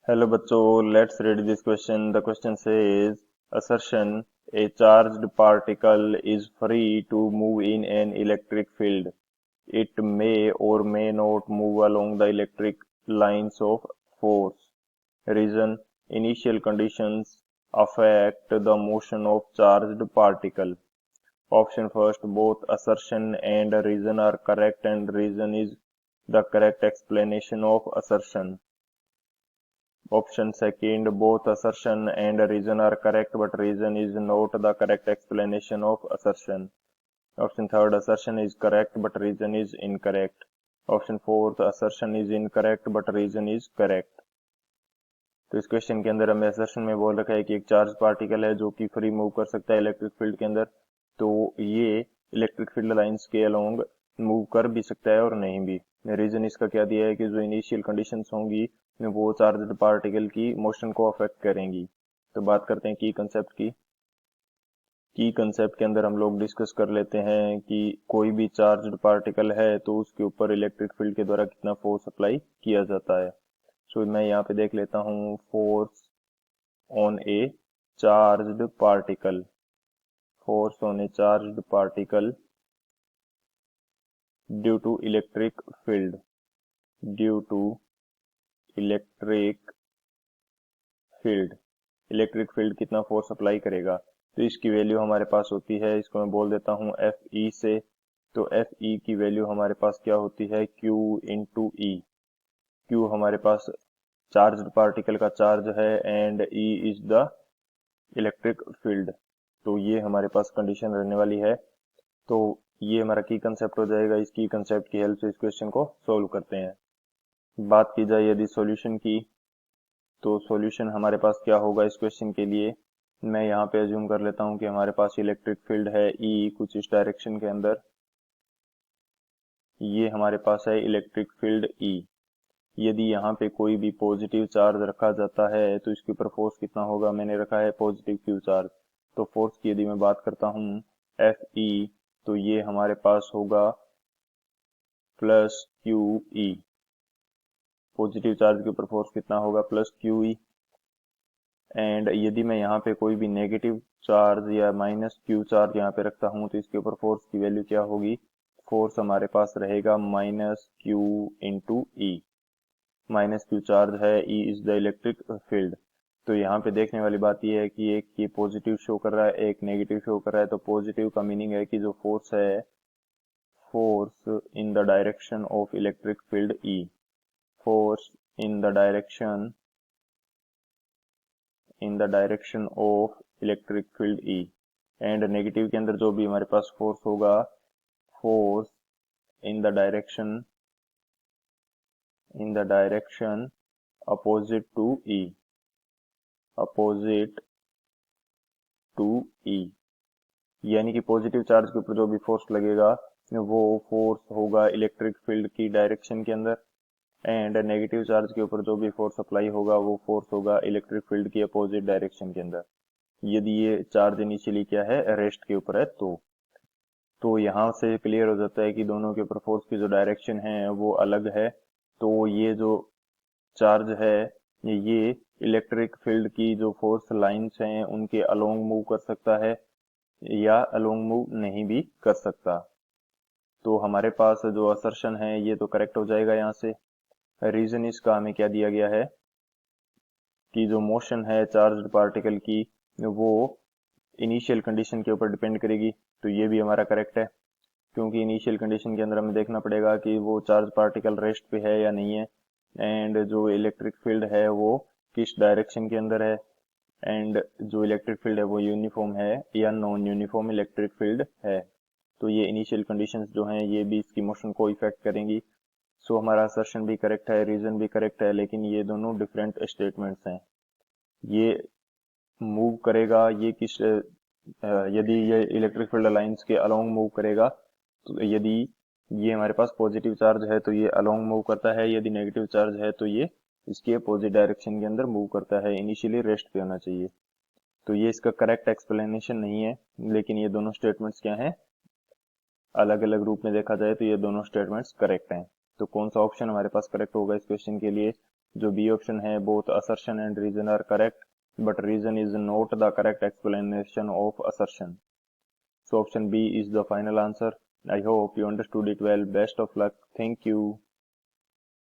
Hello बच्चों, let's read this question. The question says, assertion, a charged particle is free to move in an electric field. It may or may not move along the electric lines of force. Reason, initial conditions affect the motion of charged particle. Option first, both assertion and reason are correct and reason is the correct explanation of assertion. Option second, both assertion and reason are correct, but reason is not the correct explanation of assertion. Option third, assertion is correct, but reason is incorrect. Option fourth, assertion is incorrect, but reason is correct. तो इस question के अंदर हमें assertion में बोल रखा है कि एक चार्ज पार्टिकल है जो कि फ्री मूव कर सकता है इलेक्ट्रिक फील्ड के अंदर, तो ये इलेक्ट्रिक फील्ड लाइंस के अलोंग मूव कर भी सकता है और नहीं भी। रीजन इसका क्या दिया है कि जो इनिशियल कंडीशंस होंगी वो चार्ज्ड पार्टिकल की मोशन को अफेक्ट करेंगी। तो बात करते हैं की कंसेप्ट की। की कंसेप्ट के अंदर हम लोग डिस्कस कर लेते हैं कि कोई भी चार्ज्ड पार्टिकल है तो उसके ऊपर इलेक्ट्रिक फील्ड के द्वारा कितना फोर्स अप्लाई किया जाता है। सो मैं यहाँ पे देख लेता हूँ force on a charged particle. Force on a charged particle due to electric field, due to electric field. Electric field कितना फोर्स अप्लाई करेगा, तो इसकी वैल्यू हमारे पास होती है, इसको मैं बोल देता हूँ एफ ई से। तो एफ ई की वैल्यू हमारे पास क्या होती है, क्यू इंटू ई। क्यू हमारे पास चार्ज्ड पार्टिकल का चार्ज है and E is the electric field. तो ये हमारे पास कंडीशन रहने वाली है। तो ये हमारा की कंसेप्ट हो जाएगा। इस की कंसेप्ट की हेल्प से इस क्वेश्चन को सोल्व करते हैं। बात की जाए यदि सॉल्यूशन की, तो सॉल्यूशन हमारे पास क्या होगा इस क्वेश्चन के लिए। मैं यहाँ पे अज्यूम कर लेता हूँ कि हमारे पास इलेक्ट्रिक फील्ड है ई कुछ इस डायरेक्शन के अंदर। ये हमारे पास है इलेक्ट्रिक फील्ड ई। यदि यहाँ पे कोई भी पॉजिटिव चार्ज रखा जाता है तो इसके ऊपर फोर्स कितना होगा, मैंने रखा है पॉजिटिव क्यू चार्ज। तो फोर्स की यदि मैं बात करता हूँ एफ ई, तो ये हमारे पास होगा plus Q E. Positive charge के ऊपर फोर्स कितना होगा, प्लस क्यू ई। एंड यदि मैं यहाँ पे कोई भी नेगेटिव चार्ज या माइनस क्यू चार्ज यहाँ पे रखता हूँ तो इसके ऊपर फोर्स की वैल्यू क्या होगी, फोर्स हमारे पास रहेगा माइनस क्यू इंटू ई। माइनस क्यू चार्ज है, E is the electric field. तो यहाँ पे देखने वाली बात यह है कि एक ये पॉजिटिव शो कर रहा है, एक नेगेटिव शो कर रहा है। तो पॉजिटिव का मीनिंग है कि जो फोर्स है, force in the direction of electric field E, force in the direction of electric field E. And negative के अंदर जो भी हमारे पास फोर्स होगा, force in the direction opposite to E, opposite to E. यानी कि पॉजिटिव चार्ज के ऊपर जो भी फोर्स लगेगा वो फोर्स होगा इलेक्ट्रिक फील्ड की डायरेक्शन के अंदर, एंड नेगेटिव चार्ज के ऊपर जो भी फोर्स अप्लाई होगा वो फोर्स होगा इलेक्ट्रिक फील्ड की अपोजिट डायरेक्शन के अंदर। यदि ये चार्ज इनिशियली क्या है, रेस्ट के ऊपर है। तो यहाँ से क्लियर हो जाता है कि दोनों के ऊपर फोर्स की जो डायरेक्शन है वो अलग है। तो ये जो चार्ज है ये इलेक्ट्रिक फील्ड की जो फोर्स लाइंस हैं उनके अलोंग मूव कर सकता है या अलोंग मूव नहीं भी कर सकता। तो हमारे पास जो असर्शन है ये तो करेक्ट हो जाएगा यहाँ से। रीजन इसका हमें क्या दिया गया है कि जो मोशन है चार्ज्ड पार्टिकल की वो इनिशियल कंडीशन के ऊपर डिपेंड करेगी। तो ये भी हमारा करेक्ट है, क्योंकि इनिशियल कंडीशन के अंदर हमें देखना पड़ेगा कि वो चार्ज पार्टिकल रेस्ट पे है या नहीं है, एंड जो इलेक्ट्रिक फील्ड है वो किस डायरेक्शन के अंदर है, एंड जो इलेक्ट्रिक फील्ड है वो यूनिफॉर्म है या नॉन यूनिफॉर्म इलेक्ट्रिक फील्ड है। तो ये इनिशियल कंडीशंस जो हैं ये भी इसकी मोशन को इफेक्ट करेंगी। सो हमारा असर्शन भी करेक्ट है, रीजन भी करेक्ट है, लेकिन ये दोनों डिफरेंट स्टेटमेंट्स हैं। ये मूव करेगा, ये किस यदि ये इलेक्ट्रिक फील्ड लाइंस के अलोंग मूव करेगा, तो यदि ये हमारे पास पॉजिटिव चार्ज है तो ये अलोंग मूव करता है, यदि नेगेटिव चार्ज है तो ये इसके अपोजिट डायरेक्शन के अंदर मूव करता है। इनिशियली रेस्ट पे होना चाहिए। तो ये इसका करेक्ट एक्सप्लेनेशन नहीं है, लेकिन ये दोनों स्टेटमेंट्स क्या हैं, अलग अलग रूप में देखा जाए तो ये दोनों स्टेटमेंट्स करेक्ट हैं। तो कौन सा ऑप्शन हमारे पास करेक्ट होगा इस क्वेश्चन के लिए, जो बी ऑप्शन है, both assertion and reason are correct, but reason is not the correct explanation of assertion. So option B is the final answer. I hope you understood it well. Best of luck. Thank you.